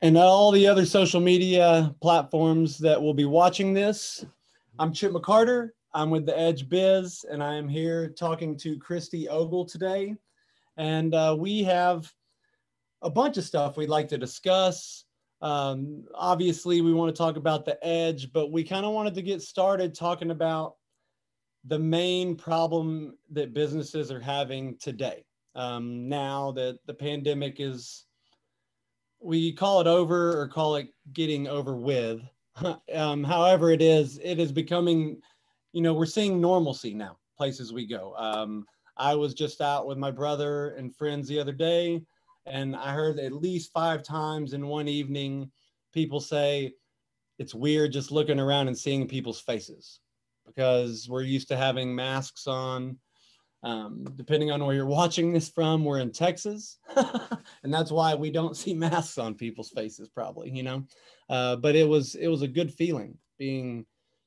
and all the other social media platforms that will be watching this. I'm Chip McCarter. I'm with the Edge Biz, and I am here talking to Christy Ogle today. And we have a bunch of stuff we'd like to discuss. Obviously, we want to talk about the Edge, but we kind of wanted to get started talking about the main problem that businesses are having today. Now that the pandemic is, we call it over or call it getting over with. However it is becoming, we're seeing normalcy now, places we go. I was just out with my brother and friends the other day, and I heard at least 5 times in one evening, people say, it's weird just looking around and seeing people's faces because we're used to having masks on. Depending on where you're watching this from, we're in Texas, and that's why we don't see masks on people's faces probably, but it was a good feeling being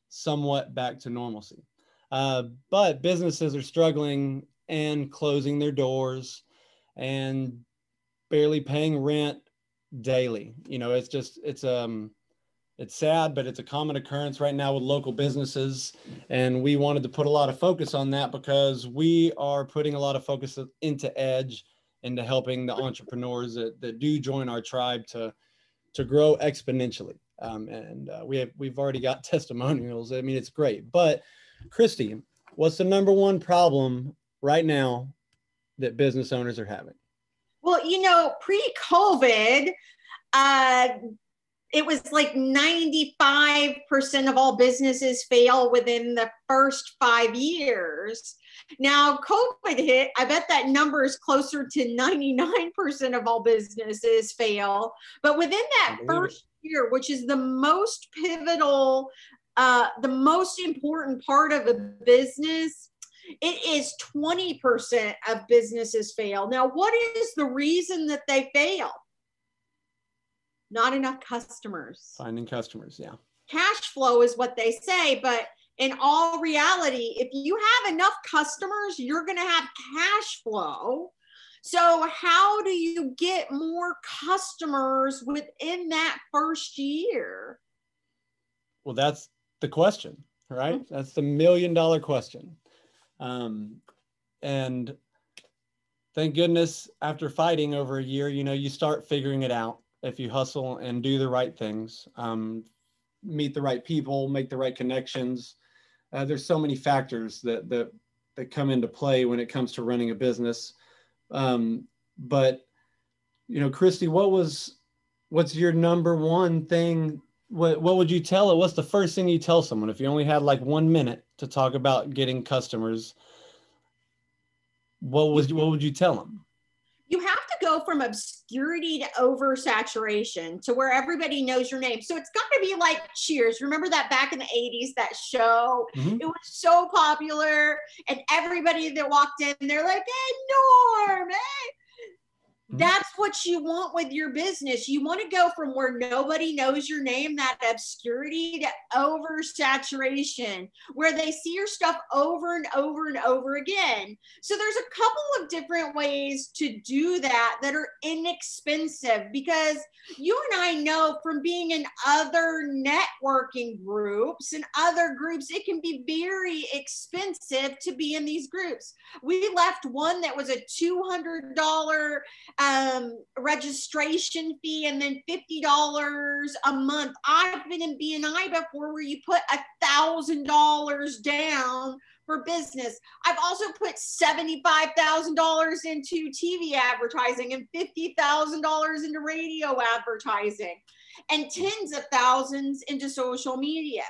somewhat back to normalcy. But businesses are struggling and closing their doors and barely paying rent daily. It's sad, but it's a common occurrence right now with local businesses. And we wanted to put a lot of focus on that because we are putting a lot of focus into Edge, into helping the entrepreneurs that do join our tribe to grow exponentially. We've already got testimonials. I mean, it's great. But Christy, what's the number one problem right now that business owners are having? Well, pre-COVID, it was like 95% of all businesses fail within the first 5 years. Now COVID hit, I bet that number is closer to 99% of all businesses fail. But within that first year, which is the most pivotal, the most important part of a business, it is 20% of businesses fail. Now, what is the reason that they fail? Not enough customers. Finding customers, yeah. Cash flow is what they say, but in all reality, if you have enough customers, you're going to have cash flow. So how do you get more customers within that first year? Well, that's the question, right? Mm-hmm. That's the $1 million question. And thank goodness after fighting over a year, you start figuring it out. If you hustle and do the right things, meet the right people, make the right connections. There's so many factors that come into play when it comes to running a business. But Christy, what's your number one thing? What would you tell it? What's the first thing you tell someone if you only had like 1 minute to talk about getting customers? What would you tell them? You have to go from obscurity to oversaturation to where everybody knows your name. So it's got to be like Cheers. Remember that back in the 80s, that show? Mm-hmm. It was so popular and everybody that walked in, they're like, hey, Norm, hey. That's what you want with your business. You want to go from where nobody knows your name, that obscurity, to oversaturation, where they see your stuff over and over and over again. So there's a couple of different ways to do that are inexpensive, because you and I know from being in other networking groups and other groups, it can be very expensive to be in these groups. We left one that was a $200 registration fee and then $50 a month. I've been in BNI before where you put $1,000 down for business. I've also put $75,000 into TV advertising and $50,000 into radio advertising and tens of thousands into social media.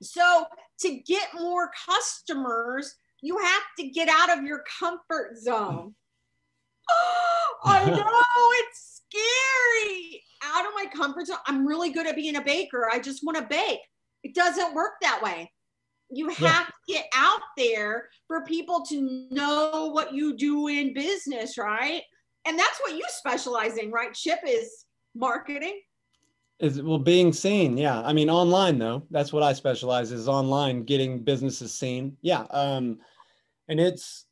So to get more customers, you have to get out of your comfort zone. I know, it's scary. Out of my comfort zone. I'm really good at being a baker. I just want to bake. It doesn't work that way. You have to get out there for people to know what you do in business, right? And that's what you specialize in, right? Chip, is marketing. Being seen. Yeah. I mean, online though, that's what I specialize is online, getting businesses seen. Yeah. And it's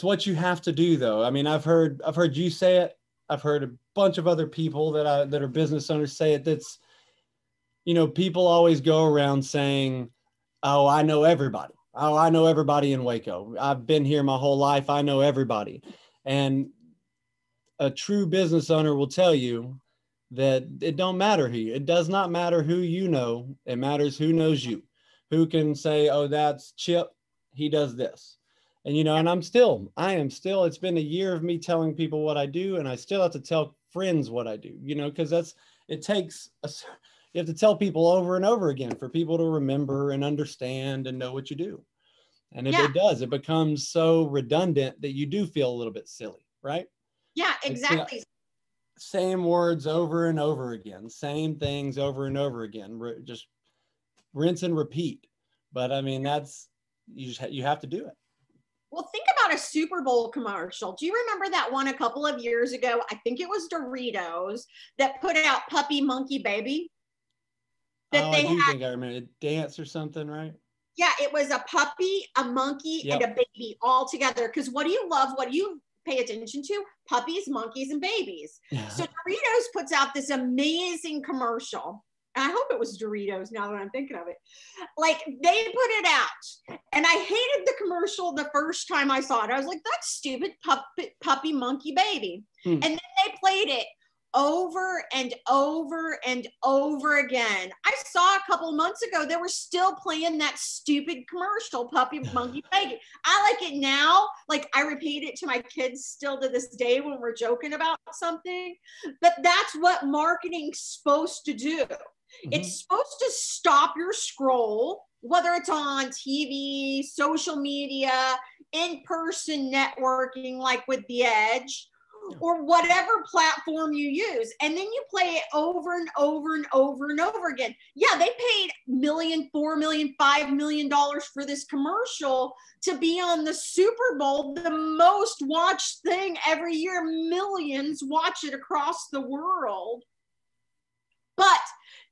what you have to do though. I mean, I've heard you say it. I've heard a bunch of other people that are business owners say it. That's, people always go around saying, oh, I know everybody. Oh, I know everybody in Waco. I've been here my whole life. I know everybody. And a true business owner will tell you that it don't matter it does not matter who you know. It matters who knows you, who can say, oh, that's Chip. He does this. And, and I am still, it's been a year of me telling people what I do. And I still have to tell friends what I do, because you have to tell people over and over again for people to remember and understand and know what you do. And it does, it becomes so redundant that you do feel a little bit silly, right? Yeah, exactly. Same words over and over again, same things over and over again, just rinse and repeat. But I mean, you have to do it. Well, think about a Super Bowl commercial. Do you remember that one a couple of years ago? I think it was Doritos that put out Puppy Monkey Baby. I think I remember it. Dance or something, right? Yeah, it was a puppy, a monkey, and a baby all together. Because what do you love? What do you pay attention to? Puppies, monkeys, and babies. Yeah. So Doritos puts out this amazing commercial. And I hope it was Doritos now that I'm thinking of it. Like, they put it out. And I hated the commercial the first time I saw it. I was like, that's stupid, puppy, monkey, baby. And then they played it over and over and over again. I saw a couple months ago, they were still playing that stupid commercial, Puppy, Monkey, Baby. I like it now. Like, I repeat it to my kids still to this day when we're joking about something. But that's what marketing's supposed to do. It's supposed to stop your scroll, whether it's on TV, social media, in-person networking, like with The Edge, or whatever platform you use. And then you play it over and over and over and over again. Yeah, they paid $1 million, $4 million, $5 million for this commercial to be on the Super Bowl, the most watched thing every year. Millions watch it across the world. But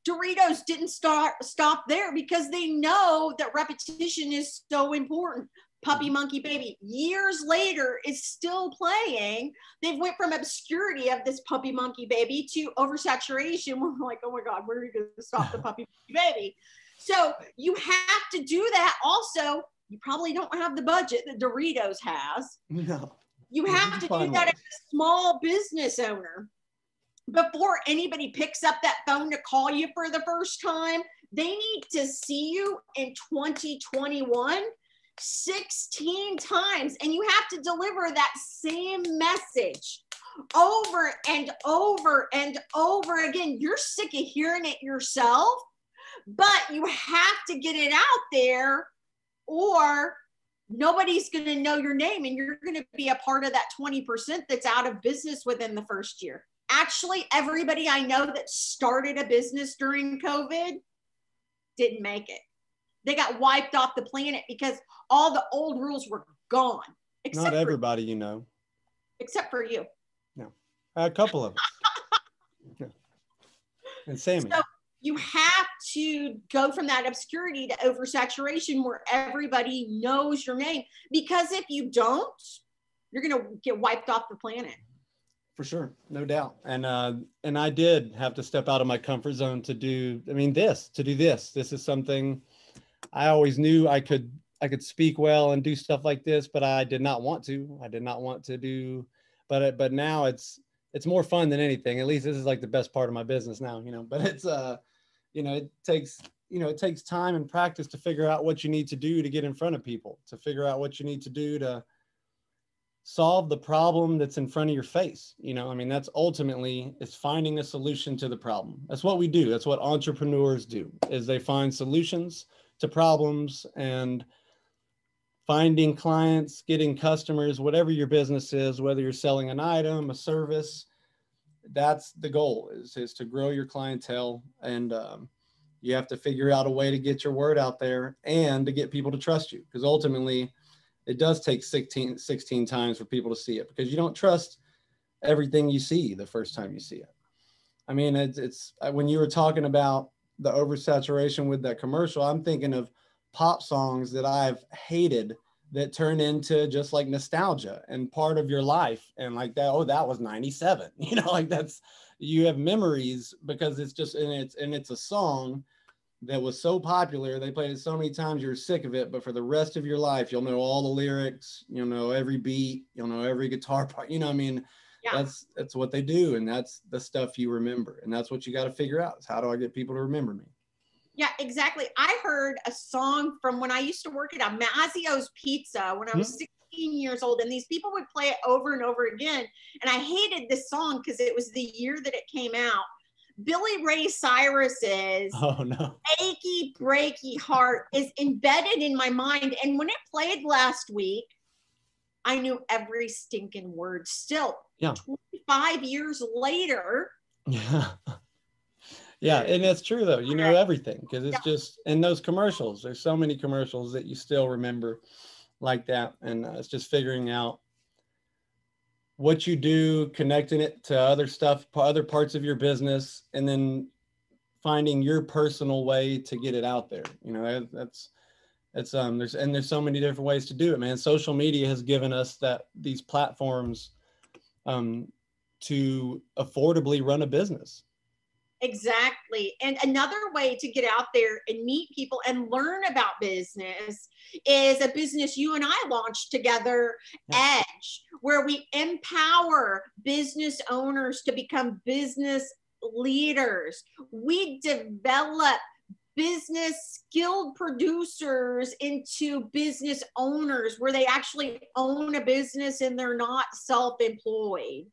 Doritos didn't stop there, because they know that repetition is so important. Puppy, Monkey, Baby, years later, is still playing. They've went from obscurity of this Puppy, Monkey, Baby to oversaturation. We're like, oh my God, where are you going to stop the Puppy, Monkey, Baby? So you have to do that. Also, you probably don't have the budget that Doritos has. No. You have to do that as a small business owner. Before anybody picks up that phone to call you for the first time, they need to see you in 2021 16 times, and you have to deliver that same message over and over and over again. You're sick of hearing it yourself, but you have to get it out there, or nobody's going to know your name, and you're going to be a part of that 20% that's out of business within the first year. Actually, everybody I know that started a business during COVID didn't make it. They got wiped off the planet because all the old rules were gone. Not everybody, Except for you. No, a couple of us. Yeah. And Sammy. So you have to go from that obscurity to oversaturation where everybody knows your name. Because if you don't, you're going to get wiped off the planet. For sure, no doubt. And I did have to step out of my comfort zone to do this. This is something I always knew I could speak well and do stuff like this, but I did not want to. I did not want to do, but now it's more fun than anything. At least this is like the best part of my business now, but it's it takes time and practice to figure out what you need to do to get in front of people, to figure out what you need to do to solve the problem that's in front of your face. That's ultimately, it's finding a solution to the problem. That's what we do. That's what entrepreneurs do, is they find solutions to problems, and finding clients, getting customers, whatever your business is, whether you're selling an item, a service, that's the goal, is to grow your clientele. And you have to figure out a way to get your word out there and to get people to trust you, because ultimately it does take 16 times for people to see it, because you don't trust everything you see the first time you see it. It's when you were talking about the oversaturation with that commercial, I'm thinking of pop songs that I've hated that turn into just like nostalgia and part of your life. And like that, oh, that was 97, you know, like that's, you have memories because it's just, and it's a song that was so popular. They played it so many times, you're sick of it, but for the rest of your life, you'll know all the lyrics, you'll know every beat, you'll know every guitar part, you know, I mean, Yeah. that's what they do. And that's the stuff you remember. And that's what you got to figure out is how do I get people to remember me? Yeah, exactly. I heard a song from when I used to work at a Mazzio's Pizza when I was 16 years old, and these people would play it over and over again. And I hated this song because it was the year that it came out. Billy Ray Cyrus's Oh no. Achy Breaky Heart is embedded in my mind. And when it played last week, I knew every stinking word still. Yeah. 25 years later. Yeah. Yeah, and that's true though. You know everything because it's just in those commercials. There's so many commercials that you still remember like that, and it's just figuring out what you do, connecting it to other stuff, other parts of your business, and then finding your personal way to get it out there. You know, that's there's so many different ways to do it, man. Social media has given us these platforms to affordably run a business. Exactly. And another way to get out there and meet people and learn about business is a business you and I launched together, Edge, where we empower business owners to become business leaders. We develop business skilled producers into business owners where they actually own a business and they're not self-employed.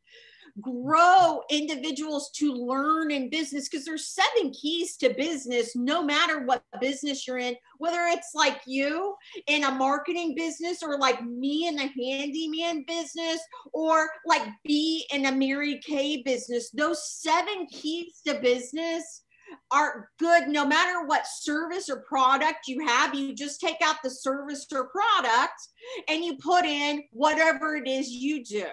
Grow individuals to learn in business because there's 7 keys to business, no matter what business you're in, whether it's like you in a marketing business or like me in a handyman business or like B in a Mary Kay business. Those 7 keys to business are good no matter what service or product you have. You just take out the service or product and you put in whatever it is you do.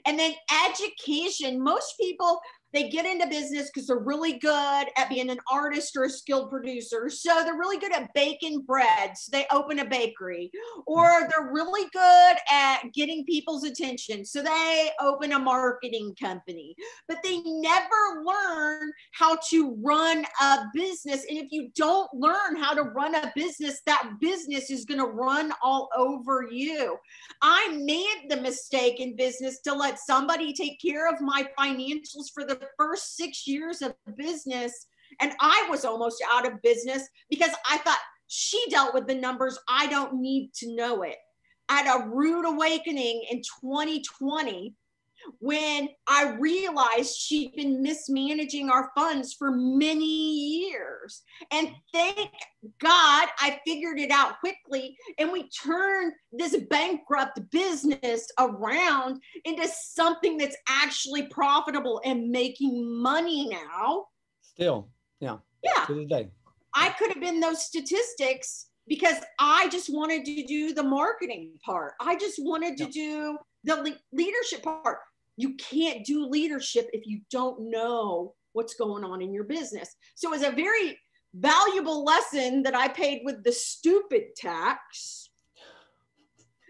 And then education, most people, they get into business because they're really good at being an artist or a skilled producer. So they're really good at baking bread. So they open a bakery. Or they're really good at getting people's attention. So they open a marketing company. But they never learn how to run a business. And if you don't learn how to run a business, that business is going to run all over you. I made the mistake in business to let somebody take care of my financials for the first 6 years of business. And I was almost out of business because I thought she dealt with the numbers. I don't need to know it. I had a rude awakening in 2020 when I realized she'd been mismanaging our funds for many years. And thank God I figured it out quickly. And we turned this bankrupt business around into something that's actually profitable and making money now. Still, yeah. Yeah. To this day. I could have been those statistics because I just wanted to do the marketing part. I just wanted to do the leadership part. You can't do leadership if you don't know what's going on in your business. So it was a very valuable lesson that I paid with the stupid tax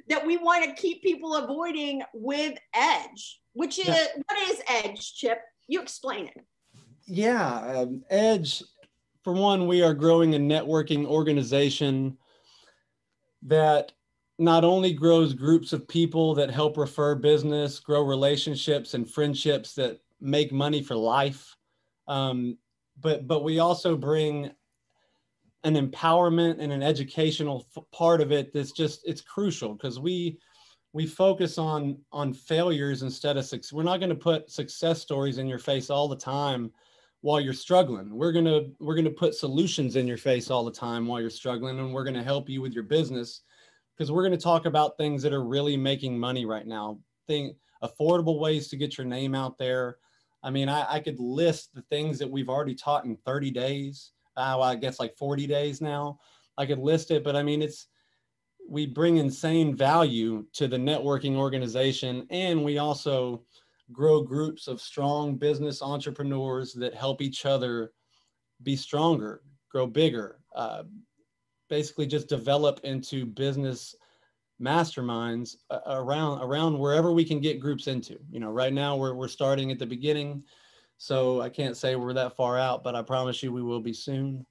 that we want to keep people avoiding with Edge, which is, what is Edge, Chip? You explain it. Yeah, Edge, for one, we are growing a networking organization that not only grows groups of people that help refer business, grow relationships and friendships that make money for life, but we also bring an empowerment and an educational part of it that's just, it's crucial because we focus on failures instead of success. We're not going to put success stories in your face all the time while you're struggling. We're going to put solutions in your face all the time while you're struggling, and we're going to help you with your business. Because we're going to talk about things that are really making money right now, affordable ways to get your name out there. I mean, I could list the things that we've already taught in 30 days. Well, I guess like 40 days now. I could list it, but I mean, we bring insane value to the networking organization, and we also grow groups of strong business entrepreneurs that help each other be stronger, grow bigger, basically just develop into business masterminds around wherever we can get groups into. You know, right now we're starting at the beginning, so I can't say we're that far out, but I promise you we will be soon.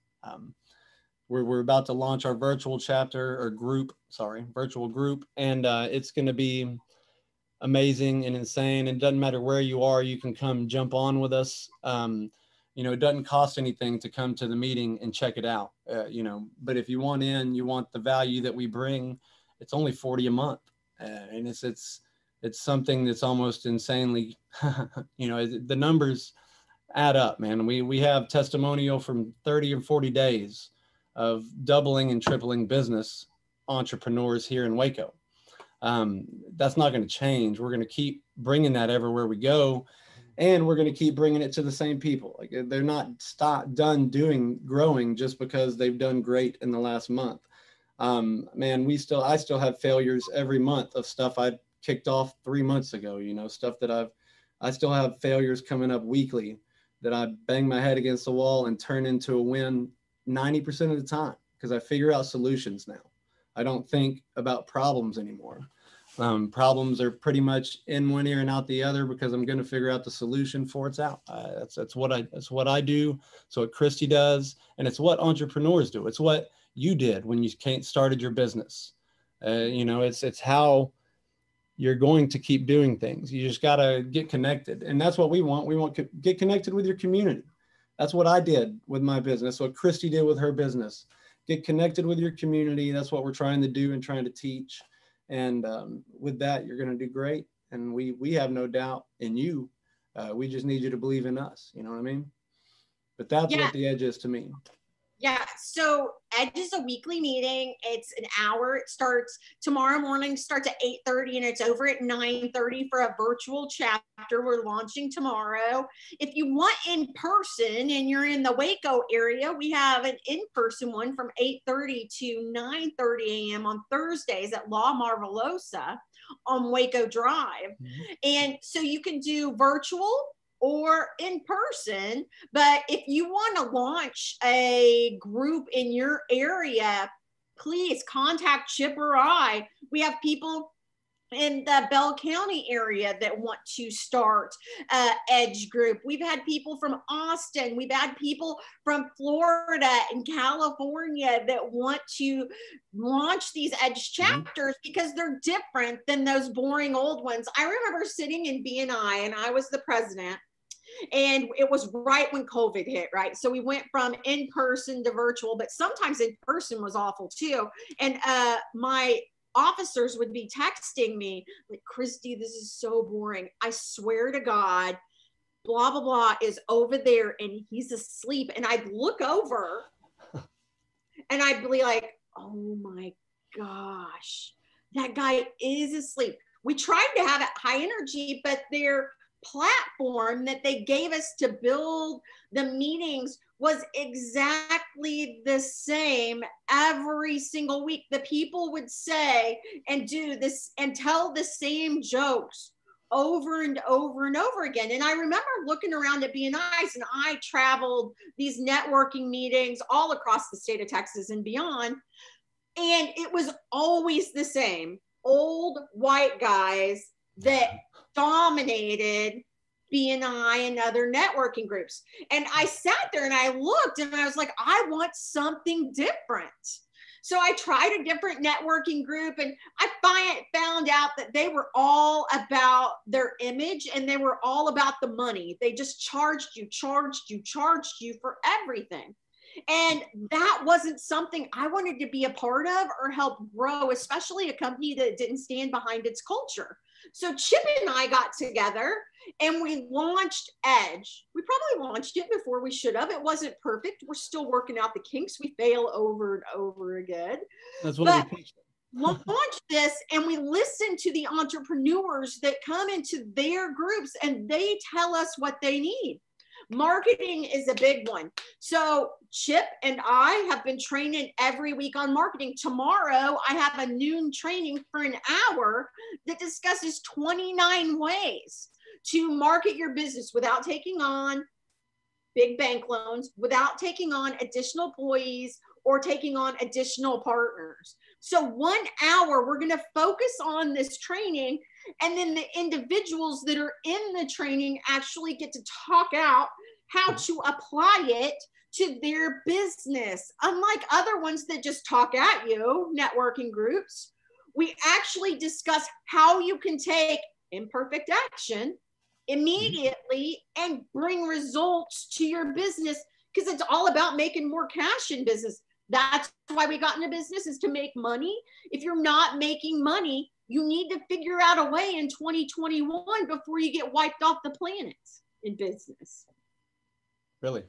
We're about to launch our virtual group, and it's going to be amazing and insane. And it doesn't matter where you are, you can come jump on with us. You know, it doesn't cost anything to come to the meeting and check it out. You know, but if you want you want the value that we bring, it's only $40 a month. And it's something that's almost insanely, you know, the numbers add up, man. We have testimonial from 30 and 40 days of doubling and tripling business entrepreneurs here in Waco. That's not going to change. We're going to keep bringing that everywhere we go, and we're going to keep bringing it to the same people. Like, they're not done growing just because they've done great in the last month. Man, I still have failures every month of stuff I kicked off 3 months ago, you know, stuff that I still have failures coming up weekly that I bang my head against the wall and turn into a win 90% of the time, because I figure out solutions now. I don't think about problems anymore. Problems are pretty much in one ear and out the other, because I'm going to figure out the solution before it's out. That's what I do. So what Christy does, and it's what entrepreneurs do. It's what you did when you started your business. You know, it's how you're going to keep doing things. You just got to get connected. And that's what we want. We want to get connected with your community. That's what I did with my business. What Christy did with her business. Get connected with your community. That's what we're trying to do and trying to teach. And with that, you're going to do great. And we have no doubt in you. We just need you to believe in us. You know what I mean? But that's what the Edge is to me. Yeah. So Edge is a weekly meeting. It's an hour. It starts tomorrow morning, starts at 8:30, and it's over at 9:30 for a virtual chapter. We're launching tomorrow. If you want in person and you're in the Waco area, we have an in-person one from 8:30 to 9:30 a.m. on Thursdays at La Marvelosa on Waco Drive. Mm-hmm. And so you can do virtual or in person. But if you want to launch a group in your area, please contact Chip or I. We have people in the Bell County area that want to start Edge group. We've had people from Austin. We've had people from Florida and California that want to launch these Edge chapters because they're different than those boring old ones. I remember sitting in BNI, and I was the president. And it was right when COVID hit, right? So we went from in-person to virtual, but sometimes in-person was awful too. And my officers would be texting me, like, Christy, this is so boring. I swear to God, blah, blah, blah is over there and he's asleep. And I'd look over and I'd be like, oh my gosh, that guy is asleep. We tried to have it high energy, but they're platform that they gave us to build the meetings was exactly the same every single week. The people would say and do this and tell the same jokes over and over and over again. And I remember looking around at BNI's, and I traveled these networking meetings all across the state of Texas and beyond. And it was always the same old white guys that dominated BNI and other networking groups. And I sat there and I looked and I was like, I want something different. So I tried a different networking group, and I found out that they were all about their image and they were all about the money. They just charged you for everything. And that wasn't something I wanted to be a part of or help grow, especially a company that didn't stand behind its culture. So Chip and I got together and we launched Edge. We probably launched it before we should have. It wasn't perfect. We're still working out the kinks. We fail over and over again. That's what we teach. Launched this, and we listen to the entrepreneurs that come into their groups and they tell us what they need. Marketing is a big one. So Chip and I have been training every week on marketing. Tomorrow, I have a noon training for an hour that discusses 29 ways to market your business without taking on big bank loans, without taking on additional employees or taking on additional partners. So 1 hour, we're going to focus on this training, and then the individuals that are in the training actually get to talk out how to apply it to their business. Unlike other ones that just talk at you, networking groups, we actually discuss how you can take imperfect action immediately and bring results to your business, because it's all about making more cash in business. That's why we got into business, is to make money. If you're not making money, you need to figure out a way in 2021 before you get wiped off the planet in business. Really?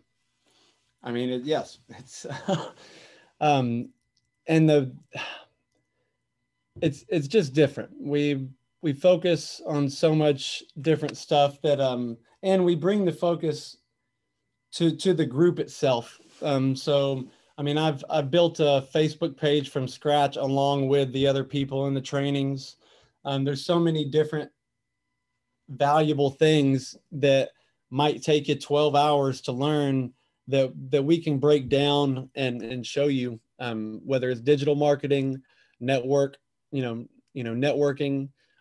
I mean, yes, it's, and it's just different. We focus on so much different stuff that, and we bring the focus to the group itself. So, I mean, I've built a Facebook page from scratch along with the other people in the trainings. There's so many different valuable things that might take you 12 hours to learn that we can break down and show you, whether it's digital marketing, networking,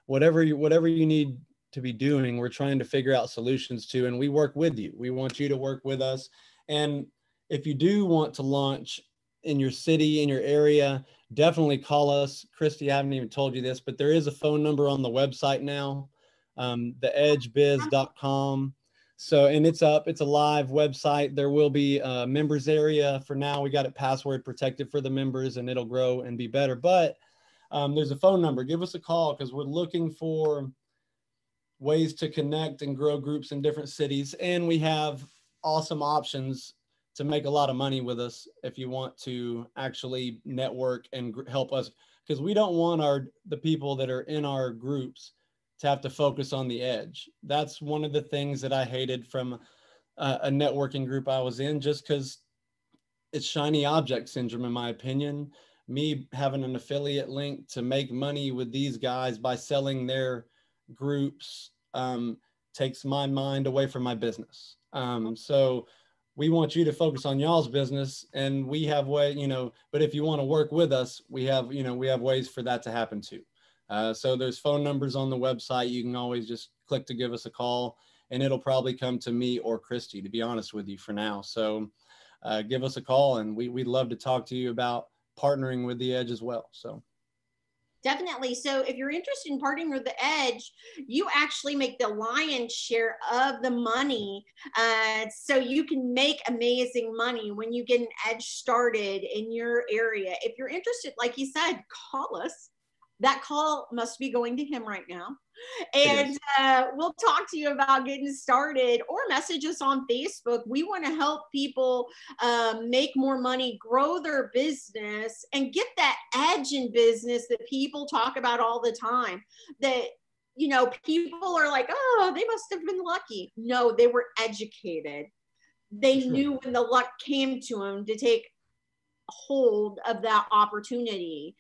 whatever you need to be doing. We're trying to figure out solutions to, and we work with you. We want you to work with us. And if you do want to launch in your city, in your area, definitely call us. Christy, I haven't even told you this, but there is a phone number on the website now, theedgebiz.com. So, and it's up, it's a live website. There will be a members area. For now, we got it password protected for the members, and it'll grow and be better. But there's a phone number. Give us a call, because we're looking for ways to connect and grow groups in different cities. And we have awesome options to make a lot of money with us if you want to actually network and help us, because we don't want the people that are in our groups to have to focus on the edge. That's one of the things that I hated from a networking group I was in, just because it's shiny object syndrome, in my opinion. Me having an affiliate link to make money with these guys by selling their groups takes my mind away from my business. So we want you to focus on y'all's business, and we have but if you want to work with us, we have ways for that to happen too. So there's phone numbers on the website. You can always just click to give us a call, and it'll probably come to me or Christy, to be honest with you, for now. So give us a call, and we'd love to talk to you about partnering with the Edge as well. So definitely. So if you're interested in partnering with the Edge, you actually make the lion's share of the money. So you can make amazing money when you get an Edge started in your area. If you're interested, like you said, call us. That call must be going to him right now. And we'll talk to you about getting started, or message us on Facebook. We want to help people make more money, grow their business, and get that edge in business that people talk about all the time. That, people are like, oh, they must have been lucky. No, they were educated. They knew when the luck came to them to take hold of that opportunity.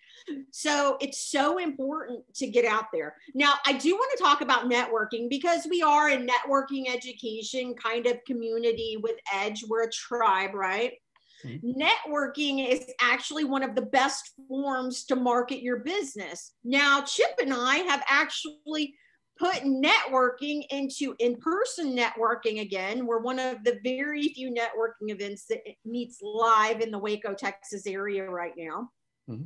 So it's so important to get out there. Now, I do want to talk about networking, because we are a networking education kind of community with Edge. We're a tribe, right? Mm-hmm. Networking is actually one of the best forms to market your business. Now, Chip and I have actually put networking into in-person networking again. We're one of the very few networking events that meets live in the Waco, Texas area right now. Mm-hmm.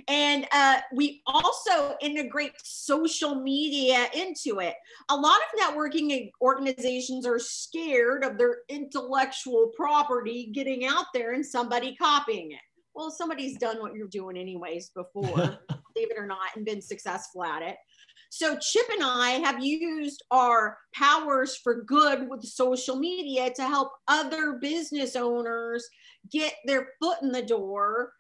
And we also integrate social media into it. A lot of networking organizations are scared of their intellectual property getting out there and somebody copying it. Well, somebody's done what you're doing anyways before, believe it or not, and been successful at it. So Chip and I have used our powers for good with social media to help other business owners get their foot in the door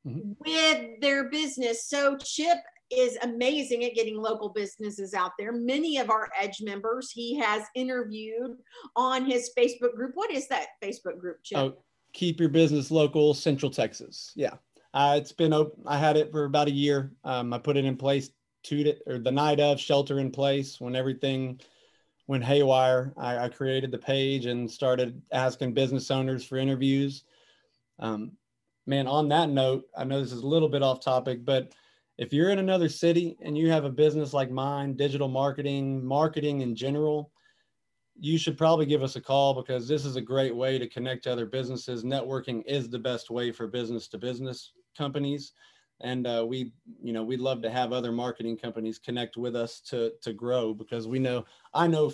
with their business. So Chip is amazing at getting local businesses out there. Many of our Edge members he has interviewed on his Facebook group. What is that Facebook group, Chip? Oh, Keep Your Business Local, Central Texas. Yeah. It's been open. I had it for about a year. I put it in place the night of, shelter in place, when everything went haywire. I created the page and started asking business owners for interviews. man, on that note, I know this is a little bit off topic, but if you're in another city and you have a business like mine, digital marketing, marketing in general, you should probably give us a call, because this is a great way to connect to other businesses. Networking is the best way for business to business companies. And we'd love to have other marketing companies connect with us to grow, because I know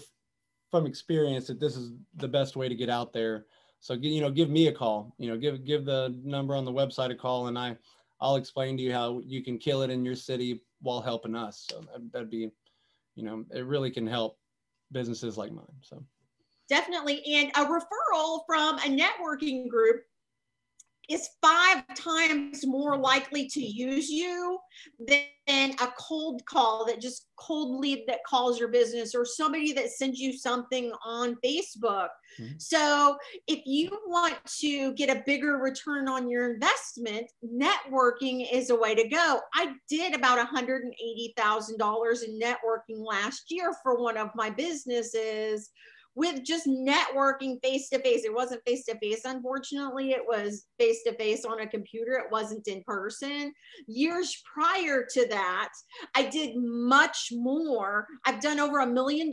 from experience that this is the best way to get out there. So, give me a call, give the number on the website a call, and I'll explain to you how you can kill it in your city while helping us. So that'd be, it really can help businesses like mine. So definitely. And a referral from a networking group is 5 times more likely to use you than a cold call, that just cold lead that calls your business, or somebody that sends you something on Facebook. Mm-hmm. So if you want to get a bigger return on your investment, networking is a way to go. I did about $180,000 in networking last year for one of my businesses, with just networking face-to-face. It wasn't face-to-face, unfortunately. It was face-to-face on a computer. It wasn't in person. Years prior to that, I did much more. I've done over $1 million in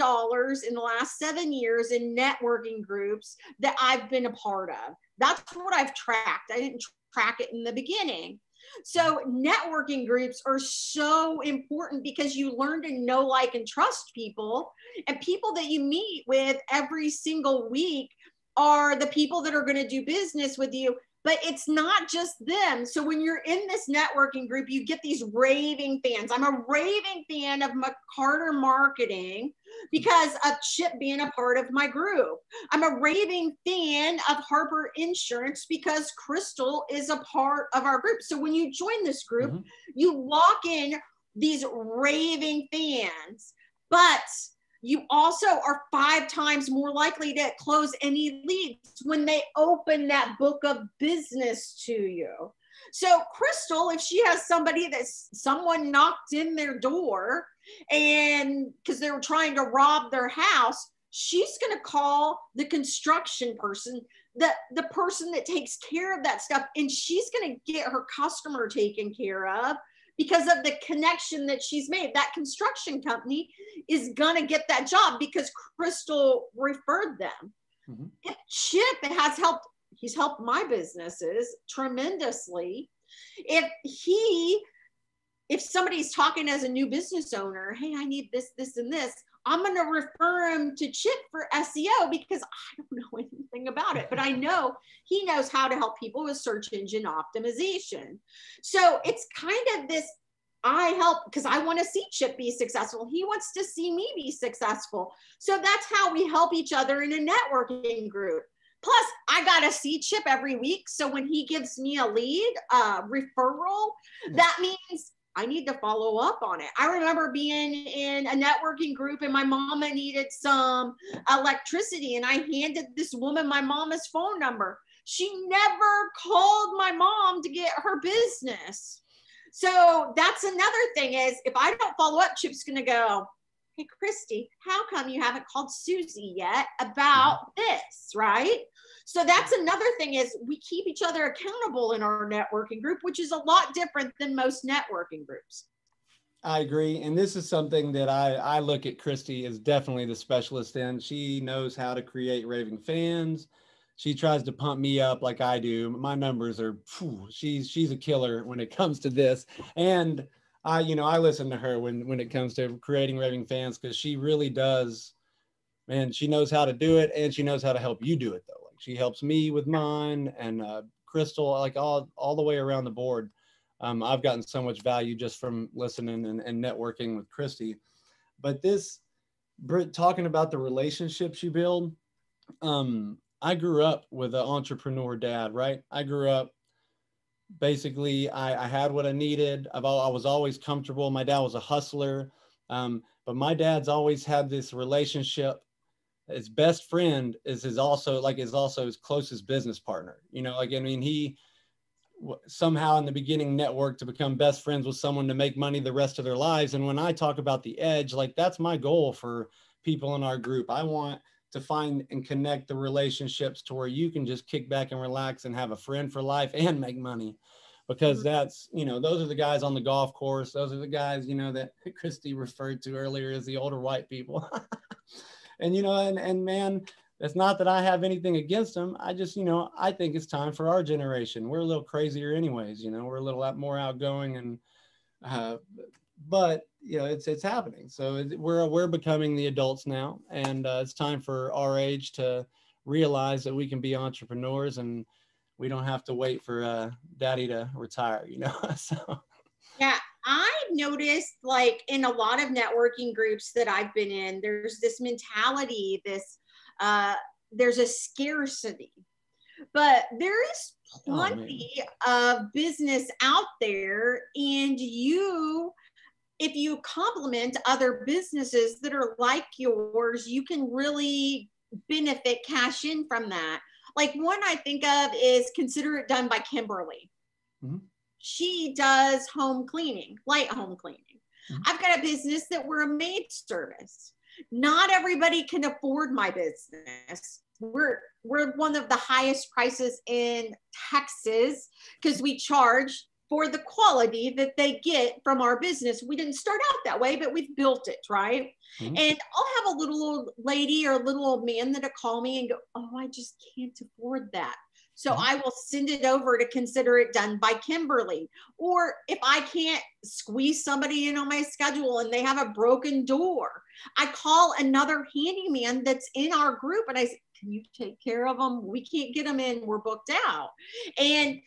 the last 7 years in networking groups that I've been a part of. That's what I've tracked. I didn't track it in the beginning. So networking groups are so important, because you learn to know, like, and trust people, and people that you meet with every single week are the people that are going to do business with you. But it's not just them. So when you're in this networking group, you get these raving fans. I'm a raving fan of McCarter Marketing because of Chip being a part of my group. I'm a raving fan of Harper Insurance because Crystal is a part of our group. So when you join this group, mm-hmm. you lock in these raving fans, but you also are 5 times more likely to close any leads when they open that book of business to you. So Crystal, if she has someone knocked in their door, and because they were trying to rob their house, she's going to call the construction person, the person that takes care of that stuff, and she's going to get her customer taken care of because of the connection that she's made. That construction company is going to get that job because Crystal referred them. Mm-hmm. If Chip he's helped my businesses tremendously. If somebody's talking as a new business owner, hey, I need this, this, and this, I'm going to refer him to Chip for SEO because I don't know anything about it, but I know he knows how to help people with search engine optimization. So it's kind of this, I help because I want to see Chip be successful. He wants to see me be successful. So that's how we help each other in a networking group. Plus, I got to see Chip every week. So when he gives me a lead, referral, that means I need to follow up on it. I remember being in a networking group and my mama needed some electricity, and I handed this woman my mama's phone number. She never called my mom to get her business. So that's another thing is if I don't follow up, Chip's going to go, hey, Christy, how come you haven't called Susie yet about this, right? So that's another thing is we keep each other accountable in our networking group, which is a lot different than most networking groups. I agree. And this is something that I look at Christy as definitely the specialist in. She knows how to create raving fans. She tries to pump me up like I do. My numbers are, she's a killer when it comes to this. And I listen to her when it comes to creating raving fans, because she really does, man, she knows how to do it, and she knows how to help you do it though. Like she helps me with mine, and Crystal, like all the way around the board. I've gotten so much value just from listening and networking with Christy. But talking about the relationships you build, I grew up with an entrepreneur dad, right? I grew up, basically, I had what I needed. I was always comfortable. My dad was a hustler, but my dad's always had this relationship. His best friend is also his closest business partner. He somehow in the beginning networked to become best friends with someone to make money the rest of their lives. And when I talk about the edge, like that's my goal for people in our group. I want to find and connect the relationships to where you can just kick back and relax and have a friend for life and make money. Because that's, you know, those are the guys on the golf course. Those are the guys, you know, that Christy referred to earlier as the older white people. And, you know, and man, it's not that I have anything against them. I just, you know, I think it's time for our generation. We're a little crazier anyways, you know, we're a little more outgoing and, but you know, it's happening. So we're becoming the adults now, and it's time for our age to realize that we can be entrepreneurs and we don't have to wait for daddy to retire, you know. So yeah, I've noticed, like, in a lot of networking groups that I've been in, there's this mentality, there's a scarcity, but there is plenty of business out there, and if you complement other businesses that are like yours, you can really benefit, cash in from that. Like, one I think of is Consider It Done by Kimberly. Mm-hmm. She does home cleaning, light home cleaning. Mm-hmm. I've got a business that we're a maid service. Not everybody can afford my business. We're one of the highest prices in Texas because we charge for the quality that they get from our business. We didn't start out that way, but we've built it, right? Mm-hmm. And I'll have a little old lady or a little old man that'll call me and go, oh, I just can't afford that. So I will send it over to Consider It Done by Kimberly. Or if I can't squeeze somebody in on my schedule and they have a broken door, I call another handyman that's in our group and I say, can you take care of them? We can't get them in, we're booked out. And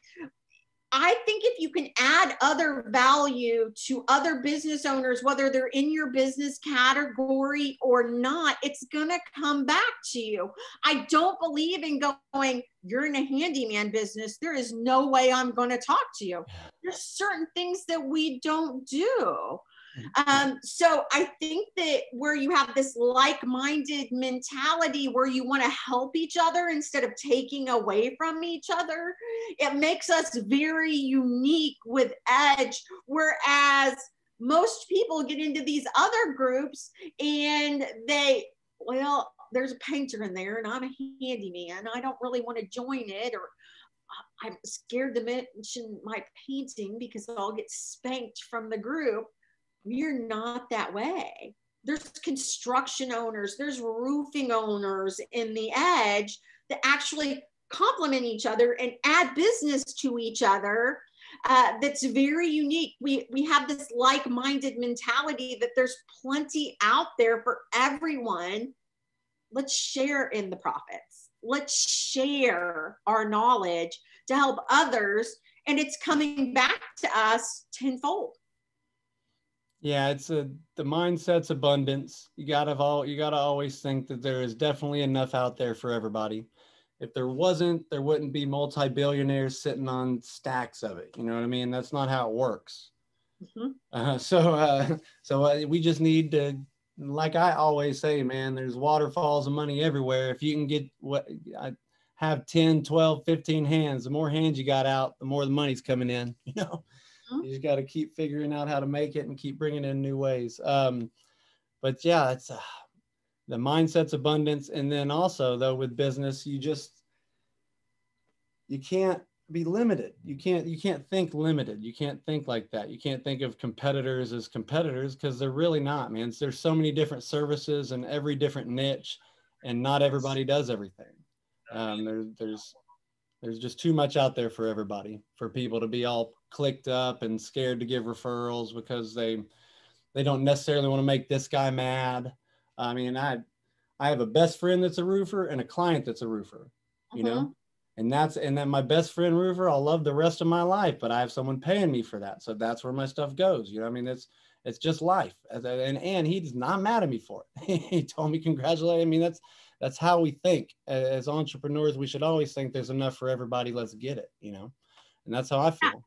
I think if you can add other value to other business owners, whether they're in your business category or not, it's going to come back to you. I don't believe in going, you're in a handyman business, there is no way I'm going to talk to you. There's certain things that we don't do. So I think that where you have this like-minded mentality where you want to help each other instead of taking away from each other, it makes us very unique with Edge, whereas most people get into these other groups and there's a painter in there and I'm a handyman. I don't really want to join it, or I'm scared to mention my painting because I'll get spanked from the group. We're not that way. There's construction owners, there's roofing owners in the Edge that actually complement each other and add business to each other. That's very unique. We have this like-minded mentality that there's plenty out there for everyone. Let's share in the profits. Let's share our knowledge to help others, and it's coming back to us tenfold. Yeah, it's the mindset's abundance. You gotta always think that there is definitely enough out there for everybody. If there wasn't, there wouldn't be multi-billionaires sitting on stacks of it. You know what I mean? That's not how it works. Mm-hmm. So we just need to, like I always say, man, there's waterfalls of money everywhere. If you can get I have 10, 12, 15 hands, the more hands you got out, the more the money's coming in, you know? You just got to keep figuring out how to make it and keep bringing in new ways. But yeah, it's the mindset's abundance. And then also though, with business, you can't be limited. You can't think limited. You can't think like that. You can't think of competitors as competitors because they're really not, man. There's so many different services and every different niche, and not everybody does everything. There's just too much out there for everybody, for people to be all clicked up and scared to give referrals because they don't necessarily want to make this guy mad. I mean, I have a best friend that's a roofer and a client that's a roofer, you know, and then my best friend roofer, I'll love the rest of my life, but I have someone paying me for that. So that's where my stuff goes. You know, I mean, it's just life. And he's not mad at me for it. He told me, congratulate. I mean, that's how we think as entrepreneurs. We should always think there's enough for everybody. Let's get it, you know, and that's how I feel.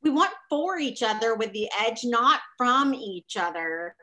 We want for each other with the Edge, not from each other.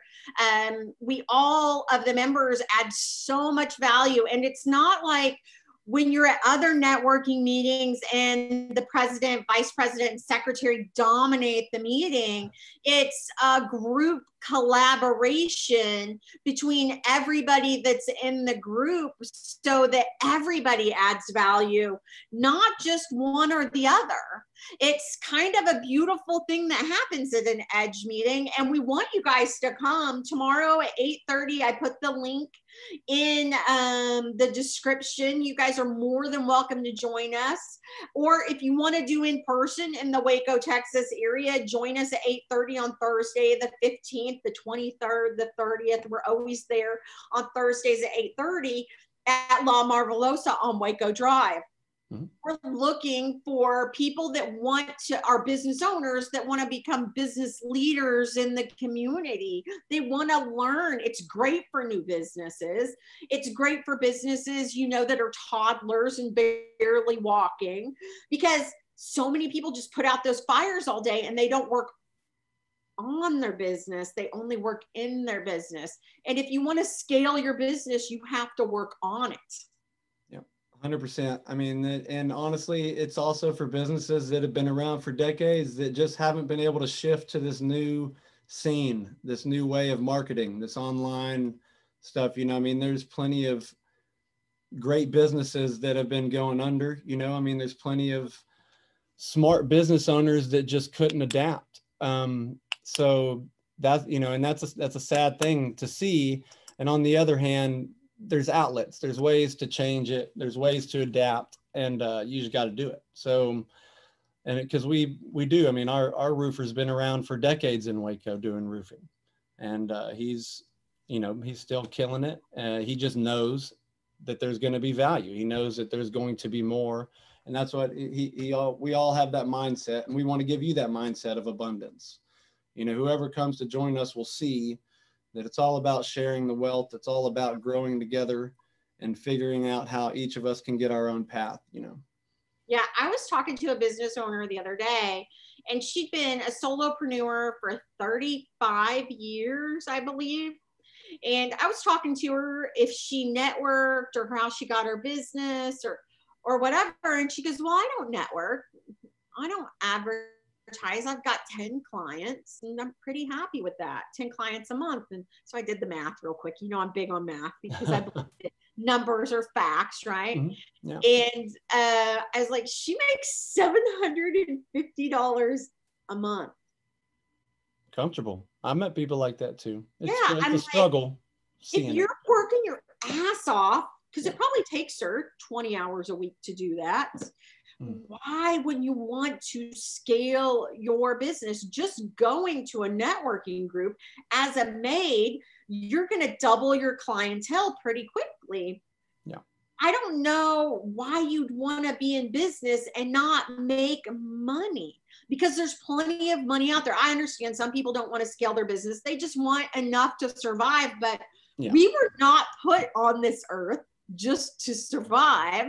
We all of the members add so much value, and it's not like when you're at other networking meetings and the president, vice president, and secretary dominate the meeting. It's a group collaboration between everybody that's in the group so that everybody adds value, not just one or the other. It's kind of a beautiful thing that happens at an EDGE meeting, and we want you guys to come tomorrow at 8:30. I put the link in the description. You guys are more than welcome to join us. Or if you want to do in person in the Waco, Texas area, join us at 8:30 on Thursday, the 15th, the 23rd, the 30th. We're always there on Thursdays at 8:30 at La Marvelosa on Waco Drive. We're looking for people that want to, our business owners that want to become business leaders in the community. They want to learn. It's great for new businesses. It's great for businesses, you know, that are toddlers and barely walking, because so many people just put out those fires all day and they don't work on their business. They only work in their business. And if you want to scale your business, you have to work on it. 100%. I mean, and honestly, it's also for businesses that have been around for decades that just haven't been able to shift to this new scene, this new way of marketing, this online stuff. You know, I mean, there's plenty of great businesses that have been going under, you know, I mean, there's plenty of smart business owners that just couldn't adapt. So that's, you know, and that's a sad thing to see. And on the other hand, there's outlets, there's ways to change it, there's ways to adapt, and you just got to do it. So, and because we do, I mean, our roofer's been around for decades in Waco doing roofing, and he's, you know, he's still killing it. He just knows that there's going to be value. He knows that there's going to be more, and that's what we all have that mindset, and we want to give you that mindset of abundance. You know, whoever comes to join us will see that it's all about sharing the wealth. It's all about growing together and figuring out how each of us can get our own path, you know. Yeah, I was talking to a business owner the other day, and she'd been a solopreneur for 35 years, I believe. And I was talking to her if she networked or how she got her business or whatever. And she goes, well, I don't network. I don't advertise. I've got 10 clients and I'm pretty happy with that. 10 clients a month. And so I did the math real quick. You know, I'm big on math because I believe that numbers are facts, right? Mm-hmm. Yeah. And I was like, she makes $750 a month. Comfortable. I met people like that too. It's a struggle. If you're working your ass off, because it probably takes her 20 hours a week to do that. Why would you want to scale your business? Just going to a networking group as a maid, you're going to double your clientele pretty quickly. Yeah. I don't know why you'd want to be in business and not make money, because there's plenty of money out there. I understand some people don't want to scale their business. They just want enough to survive. But we were not put on this earth just to survive.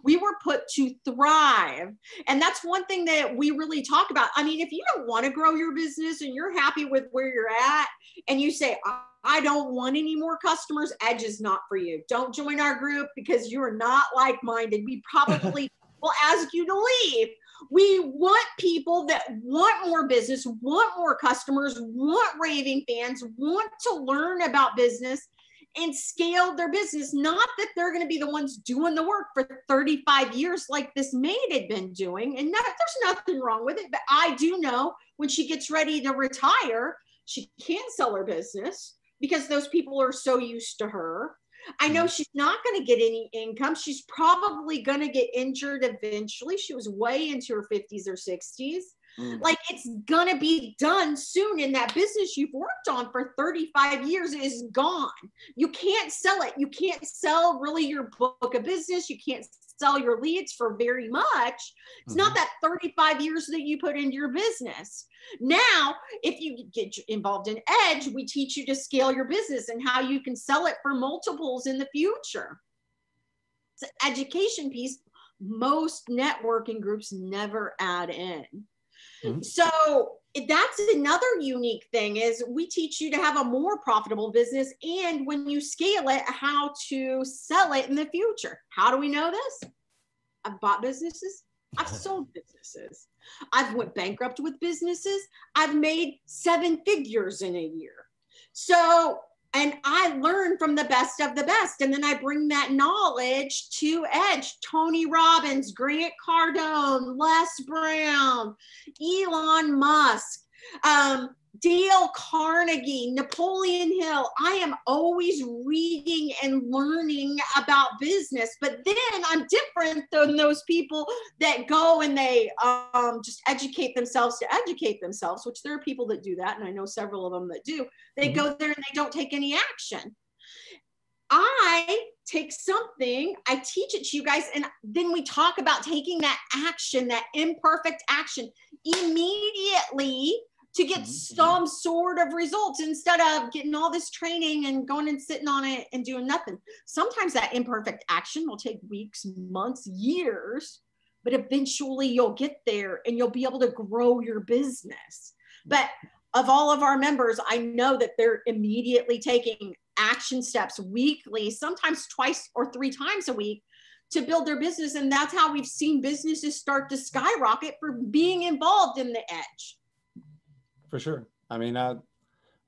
We were put to thrive. And that's one thing that we really talk about. I mean, if you don't want to grow your business and you're happy with where you're at and you say, I don't want any more customers, EDGE is not for you. Don't join our group because you are not like-minded. We probably will ask you to leave. We want people that want more business, want more customers, want raving fans, want to learn about business and scale their business. Not that they're going to be the ones doing the work for 35 years like this maid had been doing. And there's nothing wrong with it. But I do know when she gets ready to retire, she can't sell her business because those people are so used to her. I know she's not going to get any income. She's probably going to get injured eventually. She was way into her 50s or 60s. Like, it's going to be done soon. And that business you've worked on for 35 years is gone. You can't sell it. You can't sell really your book of business. You can't sell your leads for very much. It's not that 35 years that you put into your business. Now, if you get involved in EDGE, we teach you to scale your business and how you can sell it for multiples in the future. It's an education piece most networking groups never add in. So that's another unique thing is we teach you to have a more profitable business, and when you scale it, how to sell it in the future. How do we know this? I've bought businesses. I've sold businesses. I've went bankrupt with businesses. I've made 7 figures in a year. So, and I learn from the best of the best. And then I bring that knowledge to Edge. Tony Robbins, Grant Cardone, Les Brown, Elon Musk, Dale Carnegie, Napoleon Hill. I am always reading and learning about business, but then I'm different than those people that go and they just educate themselves to educate themselves, which there are people that do that. And I know several of them that do. They go there and they don't take any action. I take something, I teach it to you guys, and then we talk about taking that action, that imperfect action immediately to get some sort of results instead of getting all this training and going and sitting on it and doing nothing. Sometimes that imperfect action will take weeks, months, years, but eventually you'll get there and you'll be able to grow your business. But of all of our members, I know that they're immediately taking action steps weekly, sometimes 2 or 3 times a week to build their business. And that's how we've seen businesses start to skyrocket for being involved in the Edge. For sure. I mean,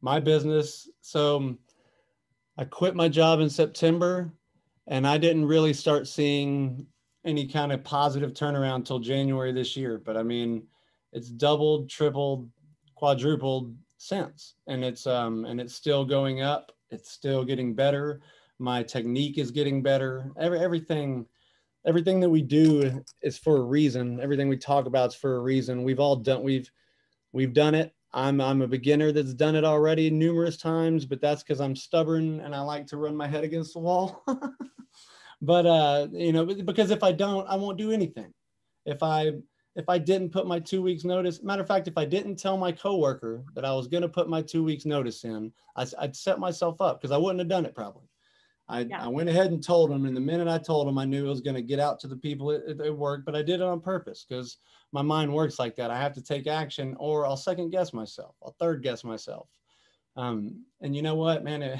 my business, so I quit my job in September and I didn't really start seeing any kind of positive turnaround until January this year. But I mean, it's doubled, tripled, quadrupled since, and it's still going up. It's still getting better. My technique is getting better. Everything that we do is for a reason. Everything we talk about is for a reason. We've done it. I'm a beginner that's done it already numerous times, but that's because I'm stubborn and I like to run my head against the wall. But because if I don't, I won't do anything. If I didn't put my 2 weeks notice, matter of fact, if I didn't tell my coworker that I was going to put my 2 weeks notice in, I'd set myself up because I wouldn't have done it probably. I went ahead and told them, and the minute I told them, I knew it was going to get out to the people at work, but I did it on purpose because my mind works like that. I have to take action or I'll second guess myself. I'll third guess myself. And you know what, man,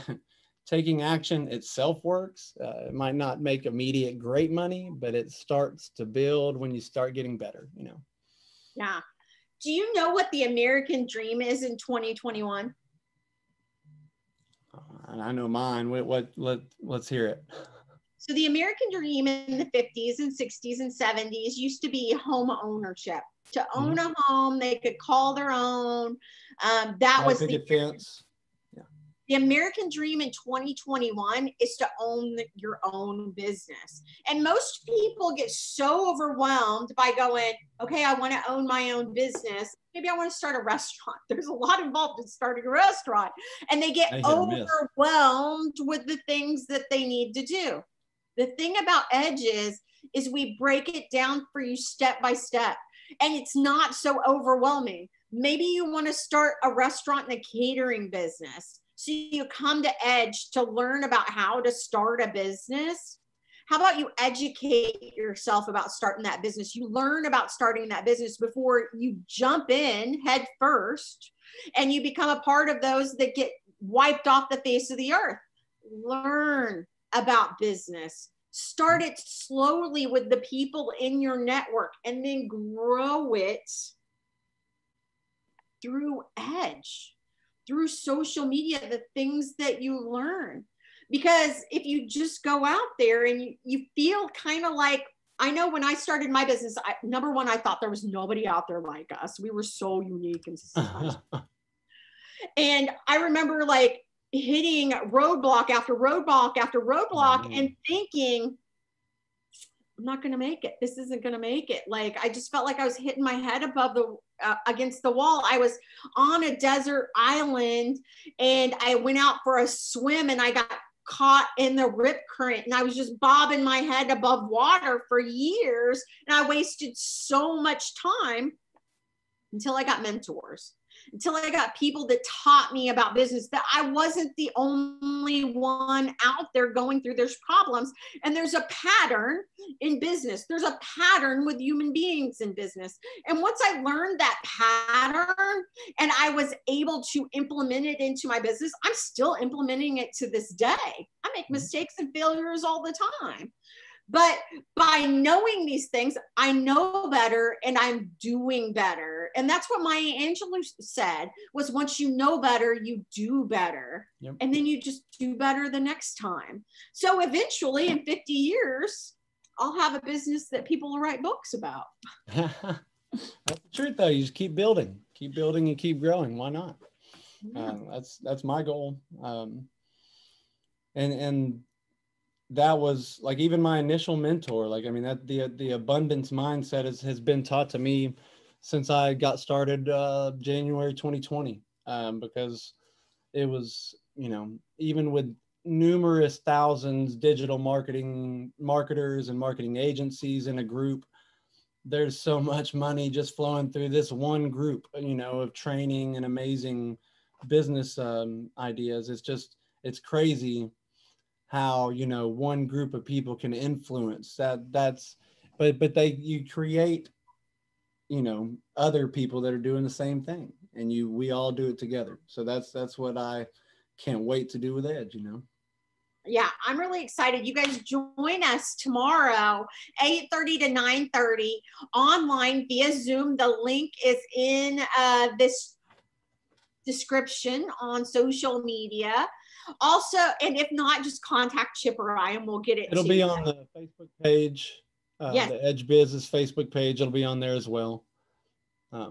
taking action itself works. It might not make immediate great money, but it starts to build when you start getting better, you know? Yeah. Do you know what the American dream is in 2021? And I know mine. Let's hear it. So the American dream in the 50s and 60s and 70s used to be home ownership. To own a home, they could call their own. That was the fence. The American dream in 2021 is to own your own business. And most people get so overwhelmed by going, okay, I want to own my own business. Maybe I want to start a restaurant. There's a lot involved in starting a restaurant. And they get overwhelmed with the things that they need to do. The thing about Edge is we break it down for you step by step. And it's not so overwhelming. Maybe you want to start a restaurant and a catering business. So you come to Edge to learn about how to start a business. How about you educate yourself about starting that business? You learn about starting that business before you jump in head first and you become a part of those that get wiped off the face of the earth. Learn about business. Start it slowly with the people in your network and then grow it through Edge, through social media, the things that you learn. Because if you just go out there and you feel kind of like, I know when I started my business, number one, I thought there was nobody out there like us. We were so unique and stuff. And I remember like hitting roadblock after roadblock after roadblock and thinking, I'm not going to make it. This isn't going to make it. Like, I just felt like I was hitting my head above against the wall. I was on a desert island and I went out for a swim and I got caught in the rip current and I was just bobbing my head above water for years. And I wasted so much time until I got mentors, until I got people that taught me about business, that I wasn't the only one out there going through those problems. And there's a pattern in business. There's a pattern with human beings in business. And once I learned that pattern and I was able to implement it into my business, I'm still implementing it to this day. I make mistakes and failures all the time. But by knowing these things, I know better and I'm doing better. And that's what Maya Angelou said, was once you know better, you do better. Yep. And then you just do better the next time. So eventually in 50 years, I'll have a business that people will write books about. That's the truth, though. You just keep building and keep growing. Why not? Yeah. That's my goal. And that was like even my initial mentor. Like, I mean, that the abundance mindset has been taught to me since I got started January 2020, because it was, you know, even with numerous thousands digital marketers and marketing agencies in a group, there's so much money just flowing through this one group, you know, of training and amazing business ideas. It's crazy how, you know, one group of people can influence but you create, you know, other people that are doing the same thing, and we all do it together. So that's what I can't wait to do with Edge, you know. Yeah, I'm really excited. You guys join us tomorrow, 8:30 to 9:30 online via Zoom. The link is in this description on social media. Also, and if not, just contact Chip or I and we'll get it. It'll be on the Facebook page, yes. The Edge Business Facebook page. It'll be on there as well. Yeah.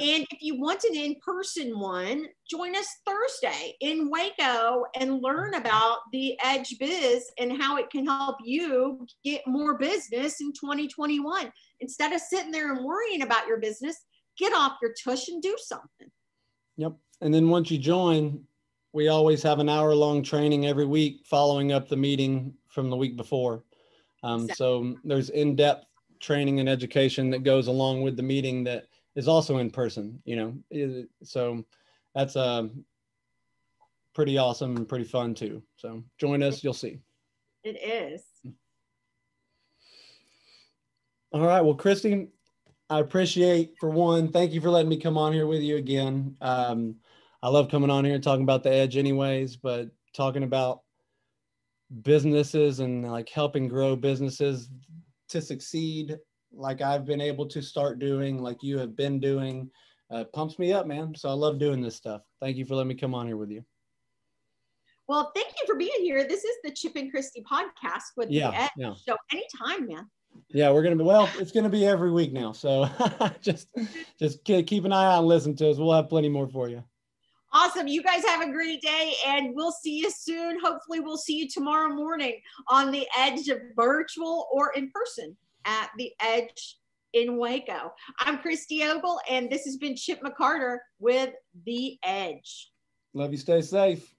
And if you want an in-person one, join us Thursday in Waco and learn about the Edge Biz and how it can help you get more business in 2021. Instead of sitting there and worrying about your business, get off your tush and do something. Yep. And then once you join, we always have an hour-long training every week following up the meeting from the week before. Exactly. So there's in-depth training and education that goes along with the meeting that is also in person, you know. So that's pretty awesome and pretty fun too. So join us, you'll see. It is. All right. Well, Christy, I appreciate, for one, thank you for letting me come on here with you again. I love coming on here and talking about the Edge anyways, but talking about businesses and like helping grow businesses to succeed like I've been able to start doing, like you have been doing, pumps me up, man. So I love doing this stuff. Thank you for letting me come on here with you. Well, thank you for being here. This is the Chip and Christy podcast with the Edge. Yeah. So anytime, man. Yeah, it's going to be every week now. So just keep an eye out and listen to us. We'll have plenty more for you. Awesome. You guys have a great day and we'll see you soon. Hopefully we'll see you tomorrow morning on the Edge, virtual or in person at the Edge in Waco. I'm Christy Ogle and this has been Chip McCarter with The Edge. Love you. Stay safe.